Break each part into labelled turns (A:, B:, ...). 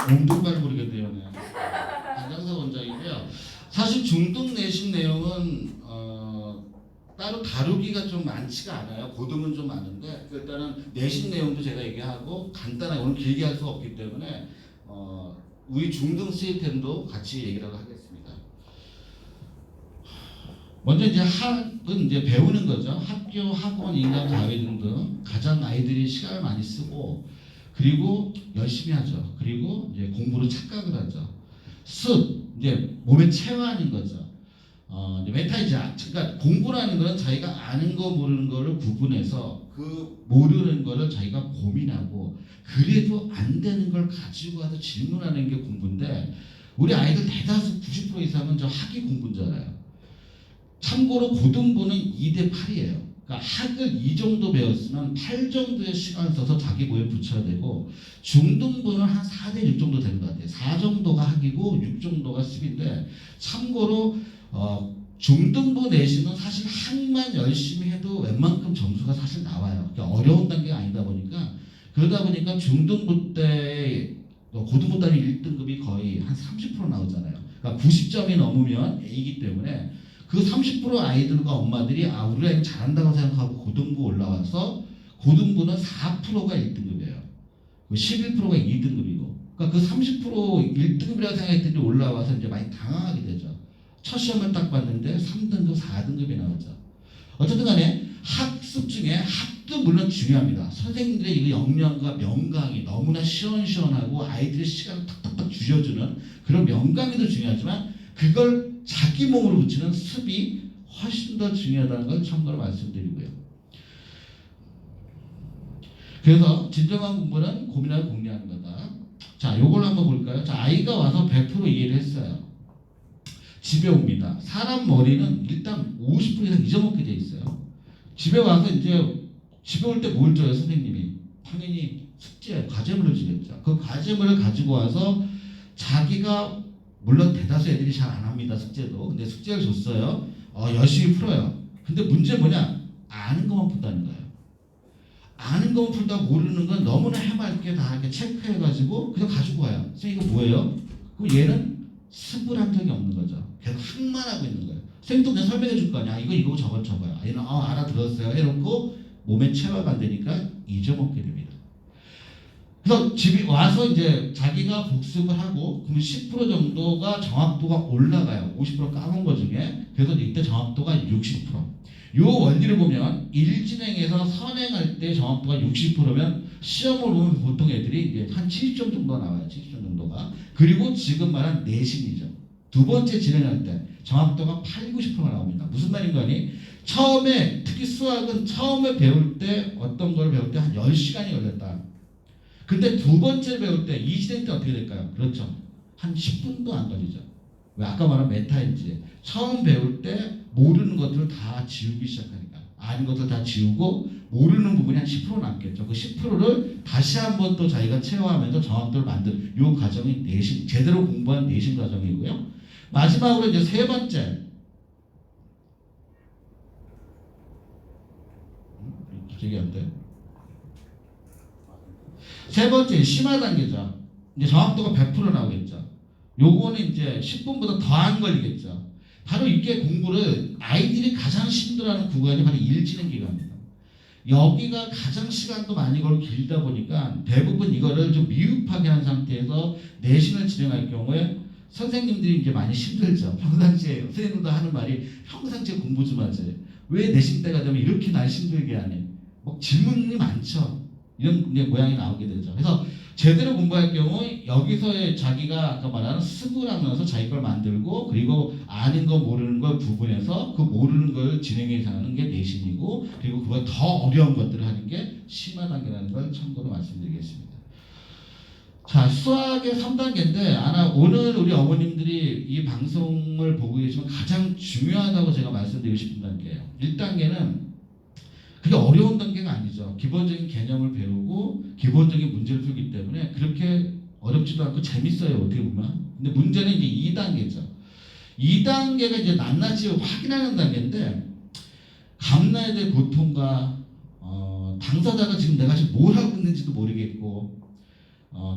A: 운동발 모르겠네요. 네. 안장사 원장이고요. 사실 중등 내신 내용은 따로 다루기가 좀 많지가 않아요. 고등은 좀 많은데 일단은 내신 내용도 제가 얘기하고 간단하게 오늘 길게 할 수가 없기 때문에 우리 중등 시스템도 같이 얘기를 하겠습니다. 먼저 이제 학은 이제 배우는 거죠. 학교, 학원, 인강, 사회 등등 가장 아이들이 시간을 많이 쓰고 그리고 열심히 하죠. 그리고 이제 공부로 착각을 하죠. 습 이제 몸에 체화하는 거죠. 이제 메타이즈 그러니까 공부라는 거는 자기가 아는 거 모르는 거를 구분해서 그 모르는 거를 자기가 고민하고 그래도 안 되는 걸 가지고 와서 질문하는 게 공부인데 우리 아이들 대다수 90% 이상은 저 학위 공부인 줄 알아요. 참고로 고등부는 2대 8이에요. 그러니까 학을 2 정도 배웠으면 8 정도의 시간을 써서 자기 고에 붙여야 되고 중등부는 한 4대 6 정도 되는 것 같아요. 4 정도가 학이고 6 정도가 습인데 참고로 중등부 내신은 사실 학만 열심히 해도 웬만큼 점수가 사실 나와요. 그러니까 어려운 단계가 아니다 보니까 그러다 보니까 중등부 때 고등부 단위 1등급이 거의 한 30% 나오잖아요. 그러니까 90점이 넘으면 A이기 때문에 그 30% 아이들과 엄마들이 우리 아이는 잘한다고 생각하고 고등부 올라와서 고등부는 4%가 1등급이에요. 11%가 2등급이고 그러니까 그 30% 1등급이라고 생각했더니 올라와서 이제 많이 당황하게 되죠. 첫 시험을 딱 봤는데 3등급, 4등급이 나오죠. 어쨌든 간에 학습 중에 학도 물론 중요합니다. 선생님들의 이 역량과 명강이 너무나 시원시원하고 아이들의 시간을 탁탁탁 줄여주는 그런 명강이 더 중요하지만 그걸 자기 몸으로 붙이는 습이 훨씬 더 중요하다는 걸 참고로 말씀드리고요. 그래서 진정한 공부는 고민하고 공략하는 거다. 자, 요걸 한번 볼까요? 자, 아이가 와서 100% 이해를 했어요. 집에 옵니다. 사람 머리는 일단 50% 이상 잊어먹게 돼 있어요. 집에 와서 이제 집에 올 때 뭘 줘요, 선생님이? 당연히 숙제, 과제물을 주겠죠. 그 과제물을 가지고 와서 자기가 물론 대다수 애들이 잘 안 합니다, 숙제도. 근데 숙제를 줬어요. 열심히 풀어요. 근데 문제 뭐냐? 아는 것만 푼다는 거예요. 아는 것만 풀다 모르는 건 너무나 해맑게 다 이렇게 체크해가지고 그냥 가지고 와요. 선생님 이거 뭐예요? 그럼 얘는 습을 한 적이 없는 거죠. 계속 학만 하고 있는 거예요. 선생님도 그냥 설명해 줄 거 아니야. 이거 저거요. 얘는 알아들었어요. 해놓고 몸에 체화가 안 되니까 잊어먹게 됩니다. 그래서 집에 와서 이제 자기가 복습을 하고 그러면 10% 정도가 정확도가 올라가요. 50% 까먹은 거 중에. 그래서 이때 정확도가 60%. 요 원리를 보면 일진행에서 선행할 때 정확도가 60%면 시험을 보면 보통 애들이 이제 한 70점 정도 나와요. 70점 정도가. 그리고 지금 말한 내신이죠. 두 번째 진행할 때 정확도가 80~90%가 나옵니다. 무슨 말인 거니? 처음에 특히 수학은 처음에 배울 때 어떤 걸 배울 때 한 10시간이 걸렸다. 근데 두 번째 배울 때 이 진행 때 어떻게 될까요? 그렇죠. 한 10분도 안 걸리죠. 왜 아까 말한 메타인지 처음 배울 때 모르는 것들을 다 지우기 시작하니까 아는 것들 다 지우고 모르는 부분이 한 10% 남겠죠. 그 10%를 다시 한번 또 자기가 체화하면서 정확도를 만드는 이 과정이 내신 제대로 공부한 내신 과정이고요. 마지막으로 이제 세 번째 갑자기 안 돼. 세 번째 심화 단계죠. 이제 정확도가 100% 나오겠죠. 요거는 이제 10분보다 더 안 걸리겠죠. 바로 이게 공부를 아이들이 가장 힘들어하는 구간이 바로 일진행 기간입니다. 여기가 가장 시간도 많이 걸고 길다 보니까 대부분 이거를 좀 미흡하게 한 상태에서 내신을 진행할 경우에 선생님들이 이제 많이 힘들죠. 평상시에 선생님들도 하는 말이 평상시에 공부 좀 하지. 왜 내신 때가 되면 이렇게 날 힘들게 하니? 뭐 질문이 많죠. 이런 모양이 나오게 되죠. 그래서 제대로 공부할 경우 여기서의 자기가 아까 말하는 습을 하면서 자기 걸 만들고 그리고 아는 거 모르는 걸 구분해서 그 모르는 걸 진행해서 하는 게 내신이고 그리고 그걸 더 어려운 것들을 하는 게 심화 단계라는 걸 참고로 말씀드리겠습니다. 자, 수학의 3단계인데 아마 오늘 우리 어머님들이 이 방송을 보고 계시면 가장 중요하다고 제가 말씀드리고 싶은 단계예요. 1단계는 그게 어려운 단계가 아니죠. 기본적인 개념을 배우고 기본적인 문제를 풀기 때문에 그렇게 어렵지도 않고 재밌어요. 어떻게 보면. 근데 문제는 이제 2단계죠. 2단계가 이제 낱낱이 확인하는 단계인데 감나에 대한 고통과 당사자가 지금 내가 지금 뭘 하고 있는지도 모르겠고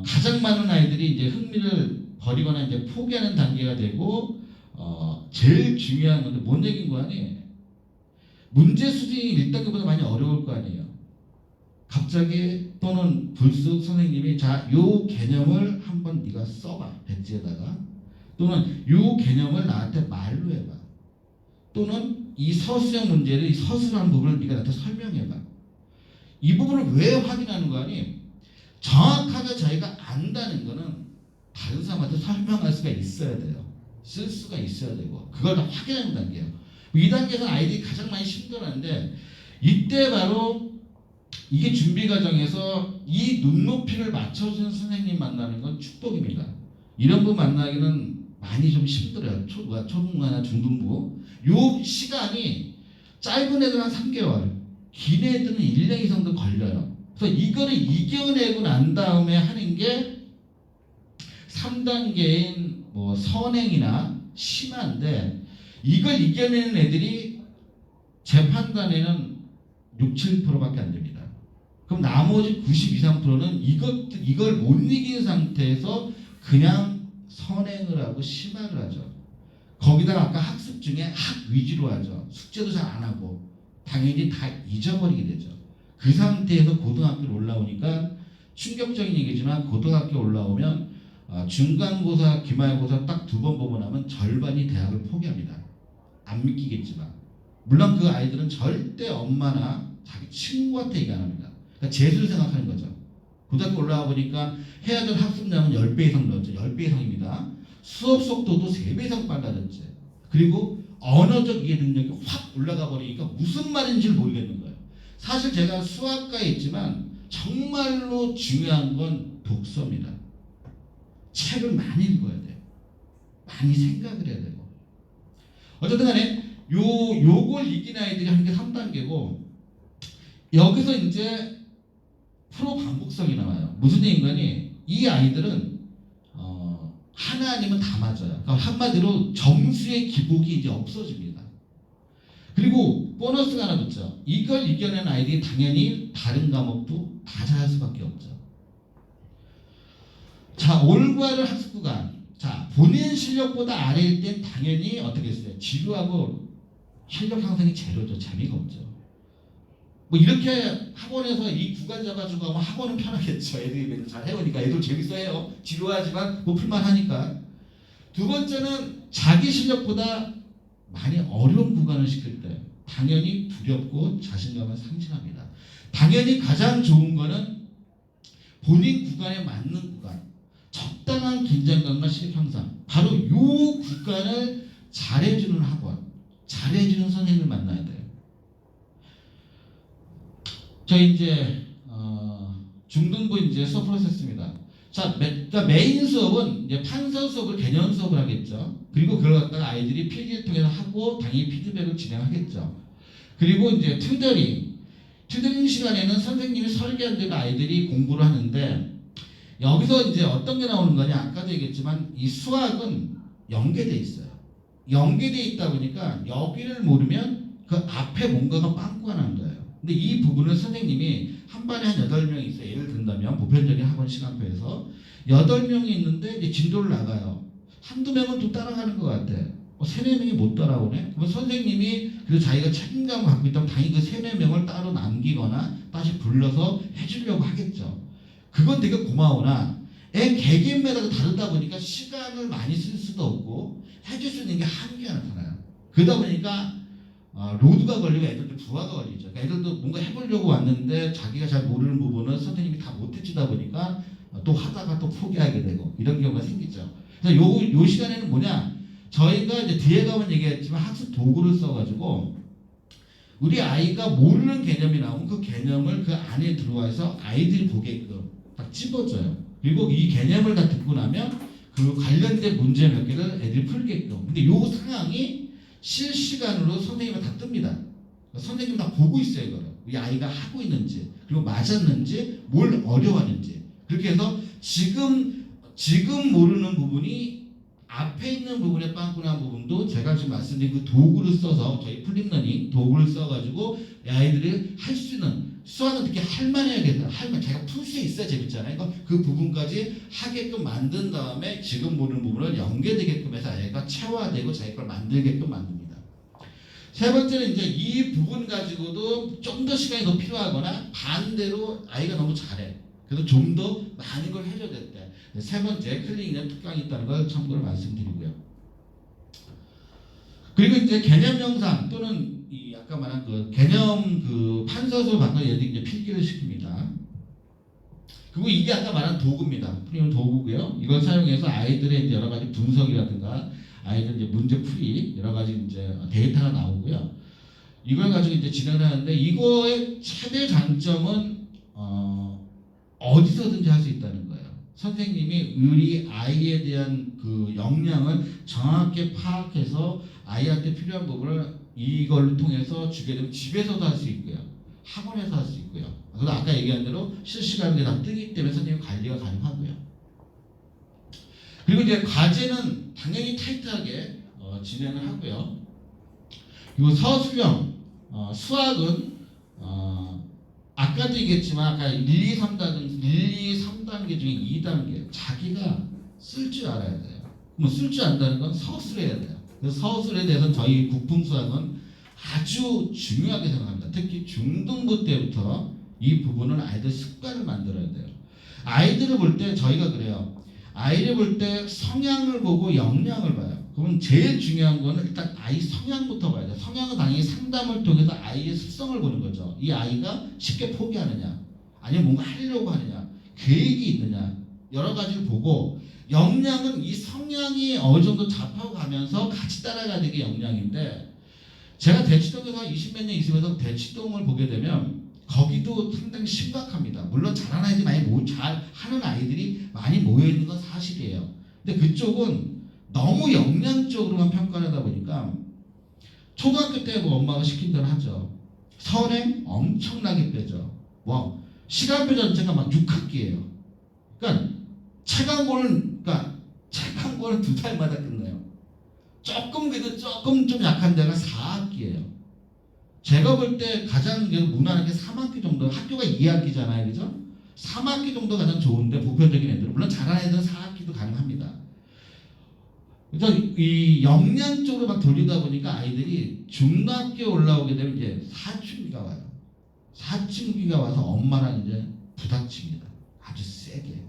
A: 가장 많은 아이들이 이제 흥미를 버리거나 이제 포기하는 단계가 되고 제일 중요한 건데 뭔 얘기인 거 아니에요? 문제 수준이 1단계보다 많이 어려울 거 아니에요. 갑자기 또는 불쑥 선생님이 자, 요 개념을 한번 네가 써봐 백지에다가, 또는 요 개념을 나한테 말로 해봐, 또는 이 서술형 문제를 이 서술한 부분을 네가 나한테 설명해봐. 이 부분을 왜 확인하는 거 아니? 정확하게 저희가 안다는 거는 다른 사람한테 설명할 수가 있어야 돼요. 쓸 수가 있어야 되고 그걸 다 확인하는 단계예요. 이 단계에서 아이들이 가장 많이 힘들어하는데 이때 바로 이게 준비 과정에서 이 눈높이를 맞춰주는 선생님 만나는 건 축복입니다. 이런 분 만나기는 많이 좀 힘들어요. 초등부나 중등부. 요 시간이 짧은 애들은 한 3개월, 긴 애들은 1년 이상도 걸려요. 그래서 이거를 이겨내고 난 다음에 하는 게 3단계인 뭐 선행이나 심한데, 이걸 이겨내는 애들이 제 판단에는 6, 7%밖에 안 됩니다. 그럼 나머지 90 이상 프로는 이걸 못 이긴 상태에서 그냥 선행을 하고 심화를 하죠. 거기다가 아까 학습 중에 학 위주로 하죠. 숙제도 잘 안 하고 당연히 다 잊어버리게 되죠. 그 상태에서 고등학교로 올라오니까 충격적인 얘기지만, 고등학교 올라오면 중간고사, 기말고사 딱 2번 보고 나면 절반이 대학을 포기합니다. 안 믿기겠지만 물론 그 아이들은 절대 엄마나 자기 친구한테 얘기 안 합니다. 그러니까 재수를 생각하는 거죠. 고등학교 올라와 보니까 해야 될 학습량은 10배 이상 늘었죠. 10배 이상입니다. 수업 속도도 3배 이상 빨라졌지. 그리고 언어적 이해 능력이 확 올라가 버리니까 무슨 말인지 모르겠는 거예요. 사실 제가 수학과에 있지만 정말로 중요한 건 독서입니다. 책을 많이 읽어야 돼요. 많이 생각을 해야 되고. 어쨌든 간에 요걸 이긴 아이들이 하는 게 3단계고, 여기서 이제 프로 반복성이 나와요. 무슨 얘기인가니, 이 아이들은 하나 아니면 다 맞아요. 그러니까 한마디로 점수의 기복이 이제 없어집니다. 그리고 보너스가 하나 붙죠. 이걸 이겨낸 아이들이 당연히 다른 과목도 다 잘할 수밖에 없죠. 자, 올바른 학습 구간. 자, 본인 실력보다 아래일 땐 당연히 어떻게 했어요? 지루하고 실력 향상이 제로죠. 재미가 없죠. 뭐 이렇게 학원에서 이 구간 잡아주고 하면 학원은 편하겠죠. 애들이 잘 해오니까 애들 재밌어해요. 지루하지만 뭐 풀만하니까. 두 번째는 자기 실력보다 많이 어려운 구간을 시킬 때 당연히 두렵고 자신감을 상실합니다. 당연히 가장 좋은 거는 본인 구간에 맞는 구간, 적당한 긴장감과 실력 향상, 바로 이 구간을 잘해주는 학원, 잘해주는 선생님을 만나야 돼요. 저희 이제 중등부 이제 수업 프로세스입니다. 자, 그러니까 메인 수업은 이제 판서 수업을 개념 수업을 하겠죠. 그리고 그걸 갖다가 아이들이 필기를 통해서 하고 당연히 피드백을 진행하겠죠. 그리고 이제 튜더링 시간에는 선생님이 설계한 대로 아이들이 공부를 하는데, 여기서 이제 어떤 게 나오는 거냐, 아까도 얘기했지만 이 수학은 연계돼 있어요. 연계돼 있다 보니까 여기를 모르면 그 앞에 뭔가가 빵꾸가 난 거예요. 근데 이 부분을 선생님이 한 반에 한 8명이 있어요. 예를 든다면 보편적인 학원 시간표에서 8명이 있는데 이제 진도를 나가요. 한두 명은 또 따라가는 것 같아. 3, 4명이 못 따라오네? 그러면 선생님이 그래도 자기가 책임감을 갖고 있다면 당연히 그 3, 4명을 따로 남기거나 다시 불러서 해주려고 하겠죠. 그건 되게 고마우나 애 개개인마다 다르다 보니까 시간을 많이 쓸 수도 없고 해줄 수 있는 게 한계가 나타나요. 그러다 보니까 로드가 걸리고 애들도 부하가 걸리죠. 그러니까 애들도 뭔가 해보려고 왔는데 자기가 잘 모르는 부분은 선생님이 다 못해주다 보니까 또 하다가 또 포기하게 되고 이런 경우가 생기죠. 그래서 요 시간에는 뭐냐, 저희가 이제 뒤에 가면 얘기했지만 학습 도구를 써가지고 우리 아이가 모르는 개념이 나오면 그 개념을 그 안에 들어와서 아이들이 보게끔 딱 집어줘요. 그리고 이 개념을 다 듣고 나면 그 관련된 문제 몇 개를 애들이 풀게끔. 근데 요 상황이 실시간으로 선생님이 다 뜹니다. 선생님이 다 보고 있어요. 이거를 이 아이가 하고 있는지, 그리고 맞았는지, 뭘 어려워하는지. 그렇게 해서 지금 모르는 부분이 앞에 있는 부분에 빵꾸난 부분도 제가 지금 말씀드린 그 도구를 써서, 저희 플립러닝 도구를 써가지고 아이들이 할 수 있는 수학은 특히 할만해야겠다. 할만 자기가 풀 수 있어야 재밌잖아요. 그러니까 그 부분까지 하게끔 만든 다음에 지금 모르는 부분을 연계되게끔 해서 아이가 체화되고 자기 걸 만들게끔 만듭니다. 세 번째는 이제 이 부분 가지고도 좀 더 시간이 더 필요하거나 반대로 아이가 너무 잘해. 그래서 좀 더 많은 걸 해줘야 될 때. 세 번째 클릭이나 특강이 있다는 걸 참고로 말씀드리고요. 그리고 이제 개념 영상 또는 이 아까 말한 그 개념 그 판서술 받는 얘들이 이제 필기를 시킵니다. 그리고 이게 아까 말한 도구입니다. 풀이는 도구고요. 이걸 사용해서 아이들의 이제 여러 가지 분석이라든가 아이들 이제 문제 풀이 여러 가지 이제 데이터가 나오고요. 이걸 가지고 이제 진행을 하는데 이거의 최대 장점은 어디서든지 할 수 있다는 거예요. 선생님이 우리 아이에 대한 그 역량을 정확히 파악해서 아이한테 필요한 부분을 이걸 통해서 주게 되면 집에서도 할 수 있고요. 학원에서 할 수 있고요. 그래서 아까 얘기한 대로 실시간으로 다 뜨기 때문에 선생님 관리가 가능하고요. 그리고 이제 과제는 당연히 타이트하게 진행을 하고요. 그리고 서술형 수학은 아까도 얘기했지만 아까 1, 2, 3단계 중에 2단계 자기가 쓸 줄 알아야 돼요. 그럼 쓸 줄 안다는 건 서술해야 돼요. 그래서 서술에 대해서는 저희 국풍수학은 아주 중요하게 생각합니다. 특히 중등부 때부터 이 부분을 아이들 습관을 만들어야 돼요. 아이들을 볼 때 저희가 그래요. 아이를 볼 때 성향을 보고 역량을 봐요. 그러면 제일 중요한 거는 일단 아이 성향부터 봐야 돼요. 성향은 당연히 상담을 통해서 아이의 습성을 보는 거죠. 이 아이가 쉽게 포기하느냐, 아니면 뭔가 하려고 하느냐, 계획이 있느냐, 여러 가지를 보고 역량은 이 성향이 어느 정도 잡혀가면서 같이 따라가는 게 역량인데 제가 대치동에서 20몇 년 있으면서 대치동을 보게 되면 거기도 상당히 심각합니다. 물론 잘하는 아이들이 많이 잘하는 아이들이 많이 모여있는 건 사실이에요. 근데 그쪽은 너무 역량적으로만 평가를 하다 보니까 초등학교 때 뭐 엄마가 시킨 대로 하죠. 선행 엄청나게 빼죠. 와, 시간표 전체가 막 6학기예요. 그러니까 최강고는 2달마다 끝나요. 조금 그래도 조금 좀 약한 데가 4학기예요. 제가 볼 때 가장 무난한 게 3학기 정도, 학교가 2학기잖아요, 그죠? 3학기 정도 가장 좋은데 보편적인 애들, 물론 잘하는 애들은 4학기도 가능합니다. 그래서 이 역량 쪽으로 막 돌리다 보니까 아이들이 중학교에 올라오게 되면 이제 사춘기가 와요. 사춘기가 와서 엄마랑 이제 부닥칩니다. 아주 세게.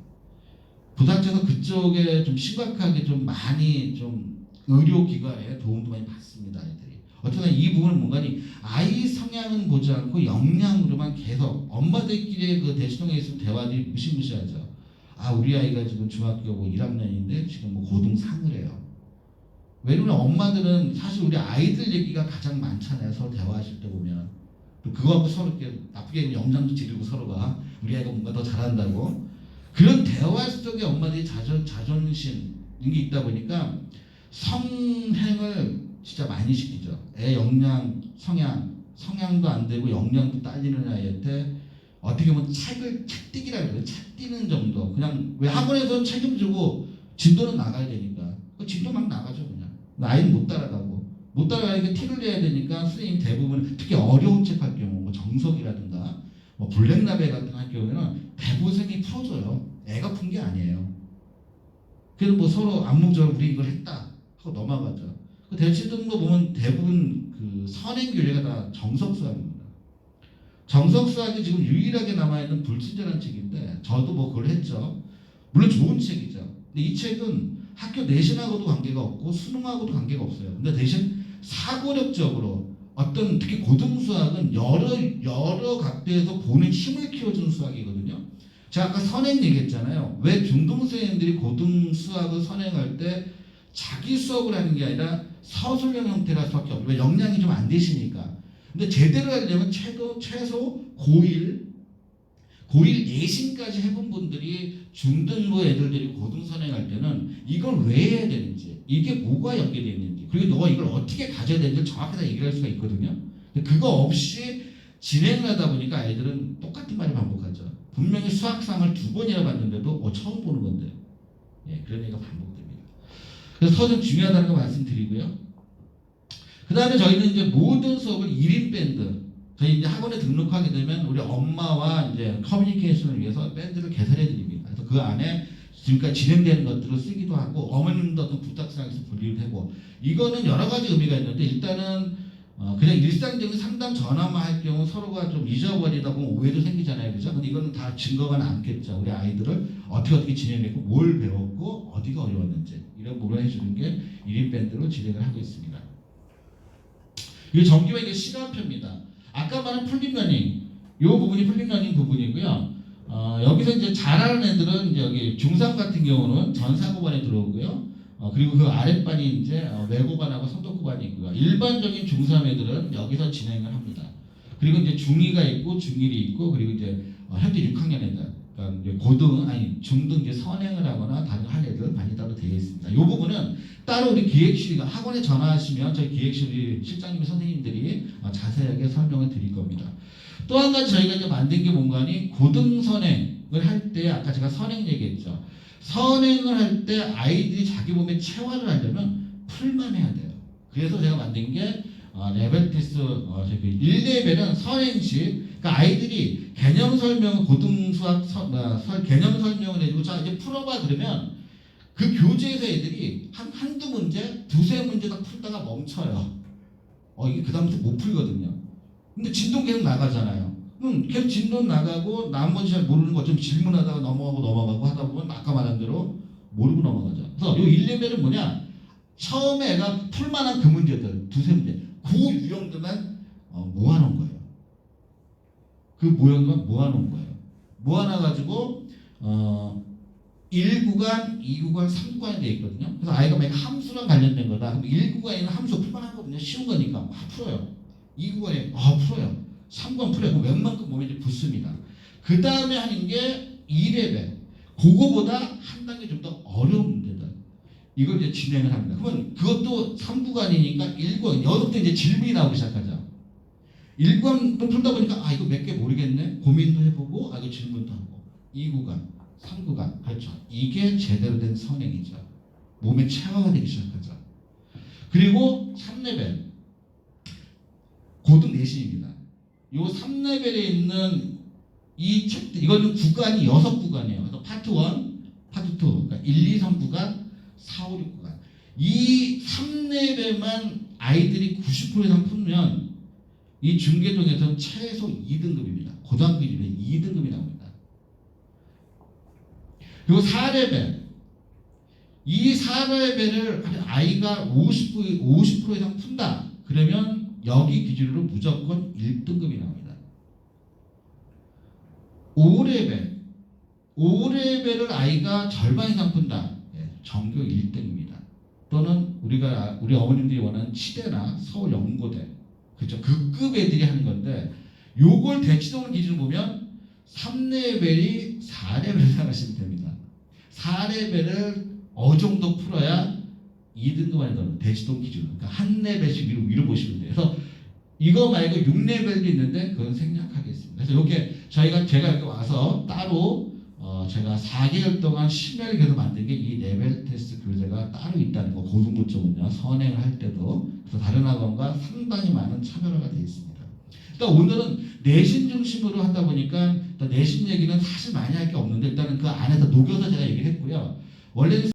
A: 부닥쳐서 그쪽에 좀 심각하게 좀 많이 좀 의료기관에 도움도 많이 받습니다. 아이들이. 어쨌든 이 부분은 뭔가니 아이 성향은 보지 않고 역량으로만 계속 엄마들끼리 그 대치동에 있으면 대화들이 무시무시하죠. 아, 우리 아이가 지금 중학교 뭐 1학년인데 지금 뭐 고등 3을 해요. 왜냐면 엄마들은 사실 우리 아이들 얘기가 가장 많잖아요. 서로 대화하실 때 보면. 또 그거 갖고 서로 이렇게 나쁘게 영장도 지르고 서로가 우리 아이가 뭔가 더 잘한다고. 그런 대화 속에 엄마들이 자존심 이런 게 있다 보니까 성행을 진짜 많이 시키죠. 애 역량, 성향도 안 되고 역량도 딸리는 아이한테 어떻게 보면 책뛰기라 그래요. 책 뛰는 정도. 그냥 왜 학원에서 책임지고 진도는 나가야 되니까. 그 진도 막 나가죠 그냥. 아이는 못 따라가고. 못 따라가니까 티를 내야 되니까 선생님 대부분 특히 어려운 책 할 경우 뭐 정석이라든가 뭐 블랙라벨 같은 할 경우에는 대부분 선생님이 풀어줘요. 애가 푼 게 아니에요. 그래도 뭐 서로 암묵적으로 우리 이걸 했다 하고 넘어가죠. 그 대치동도 보면 대부분 그 선행 교재가 다 정석 수학입니다. 정석 수학이 지금 유일하게 남아있는 불친절한 책인데 저도 뭐 그걸 했죠. 물론 좋은 책이죠. 근데 이 책은 학교 내신하고도 관계가 없고 수능하고도 관계가 없어요. 근데 대신 사고력적으로 어떤 특히 고등수학은 여러 각도에서 보는 힘을 키워주는 수학이거든요. 제가 아까 선행 얘기했잖아요. 왜 중등생들이 고등수학을 선행할 때 자기 수업을 하는 게 아니라 서술형 형태라 수밖에 없어요. 왜 역량이 좀 안 되시니까. 근데 제대로 하려면 최소 고1 예신까지 해본 분들이 중등부 애들 데리고 고등 선행할 때는 이걸 왜 해야 되는지, 이게 뭐가 연계되어 있는지, 그리고 너가 이걸 어떻게 가져야 되는지 정확히 다 얘기를 할 수가 있거든요. 그거 없이 진행을 하다 보니까 아이들은 똑같은 말을 반복하죠. 분명히 수학상을 2번이나 봤는데도 처음 보는 건데, 예, 그런 얘기가 반복됩니다. 그래서 서술 중요하다는 거 말씀드리고요. 그 다음에 저희는 이제 모든 수업을 1인 밴드, 저희 이제 학원에 등록하게 되면 우리 엄마와 이제 커뮤니케이션을 위해서 밴드를 개설해 드립니다. 그래서 그 안에 지금까지 진행되는 것들을 쓰기도 하고 어머님도 어떤 부탁사항에서 분리를 하고 이거는 여러 가지 의미가 있는데 일단은 그냥 일상적인 상담 전화만 할 경우 서로가 좀 잊어버리다 보면 오해도 생기잖아요, 그죠? 근데 이거는 다 증거가 남겠죠. 우리 아이들을 어떻게 진행했고 뭘 배웠고 어디가 어려웠는지 이런 부분을 해주는 게 1인 밴드로 진행을 하고 있습니다. 이게 정기와 이게 시간표입니다. 아까 말한 풀립러닝, 이 부분이 풀립러닝 부분이고요. 여기서 이제 잘하는 애들은 이제 여기 중3 같은 경우는 전사고반에 들어오고요. 그리고 그 아랫반이 이제 외고반하고 선도고반이 있고요. 일반적인 중3 애들은 여기서 진행을 합니다. 그리고 이제 중2가 있고 중1이 있고 그리고 이제 현재 6학년 애들, 그러니까 이제 중등 이제 선행을 하거나 다른 할 애들 반이 따로 되어 있습니다. 이 부분은 따로 우리 기획실이 학원에 전화하시면 저희 기획실 실장님 선생님들이 자세하게 설명을 드릴 겁니다. 또 한 가지 저희가 이제 만든 게 뭔가니 고등 선행을 할 때 아까 제가 선행 얘기했죠. 선행을 할 때 아이들이 자기 몸에 체화를 하려면 풀만 해야 돼요. 그래서 제가 만든 게 레벨 테스트 1레벨은 선행식. 그러니까 아이들이 개념 설명 고등 수학 개념 설명을 해주고 자 이제 풀어봐 그러면 그 교재에서 애들이 한두 문제, 두세 문제 딱 풀다가 멈춰요. 이게 그 다음부터 못 풀거든요. 근데 진동 계속 나가잖아요. 계속 진동 나가고 나머지 잘 모르는 거 좀 질문하다가 넘어가고 하다 보면 아까 말한 대로 모르고 넘어가죠. 그래서 이 1레벨은 뭐냐? 처음에 애가 풀만한 그 문제들 두세 문제 그 유형들만 모아놓은 거예요. 그 모형들만 모아놓은 거예요. 모아놔가지고 1구간, 2구간, 3구간이 되어 있거든요. 그래서 아이가 만약 함수랑 관련된 거다. 그럼 1구간에는 함수 풀만하거든요. 쉬운 거니까 풀어요. 2구간에 풀어요. 3구간 풀어요. 그럼 웬만큼 몸에 이제 붙습니다. 그 다음에 하는 게 2레벨. 그거보다 한 단계 좀 더 어려운 문제들. 이걸 이제 진행을 합니다. 그러면 그것도 3구간이니까 1구간. 여기부터 이제 질문이 나오기 시작하죠. 1구간도 풀다 보니까 이거 몇 개 모르겠네. 고민도 해보고 이거 질문도 하고. 2구간, 3구간. 그렇죠. 이게 제대로 된 선행이죠. 몸에 체화가 되기 시작하죠. 그리고 3레벨. 고등 내신입니다. 요 3레벨에 있는 이 책들, 이거는 구간이 6구간이에요. 그래서 파트 1, 파트 2, 그러니까 1, 2, 3구간, 4, 5, 6구간. 이 3레벨만 아이들이 90% 이상 풀면 이 중계종에서는 최소 2등급입니다. 고등학교 기준에 2등급이 나옵니다. 그리고 4레벨. 이 4레벨을 아이가 50% 이상 푼다. 그러면 여기 기준으로 무조건 1등급이 나옵니다. 5레벨을 아이가 절반 이상 푼다. 전교 1등입니다. 또는 우리 어머님들이 원하는 치대나 서울 연고대, 그렇죠. 그 급 애들이 하는 건데 요걸 대치동을 기준으로 보면 3레벨이 4레벨을 생각하시면 됩니다. 4레벨을 정도 풀어야 2등급 안에 넣는 대치동 기준. 그러니까 한 레벨씩 위로 보시면 돼요. 그래서 이거 말고 6레벨도 있는데 그건 생략하겠습니다. 그래서 이렇게 제가 여기 와서 따로 제가 4개월 동안 심혈을 계속 만든 게 이 레벨 테스트 교재가 따로 있다는 거. 고등부 쪽은요. 선행을 할 때도. 그래서 다른 학원과 상당히 많은 차별화가 되어 있습니다. 일단 오늘은 내신 중심으로 하다 보니까 내신 얘기는 사실 많이 할 게 없는데 일단은 그 안에서 녹여서 제가 얘기를 했고요. 원래는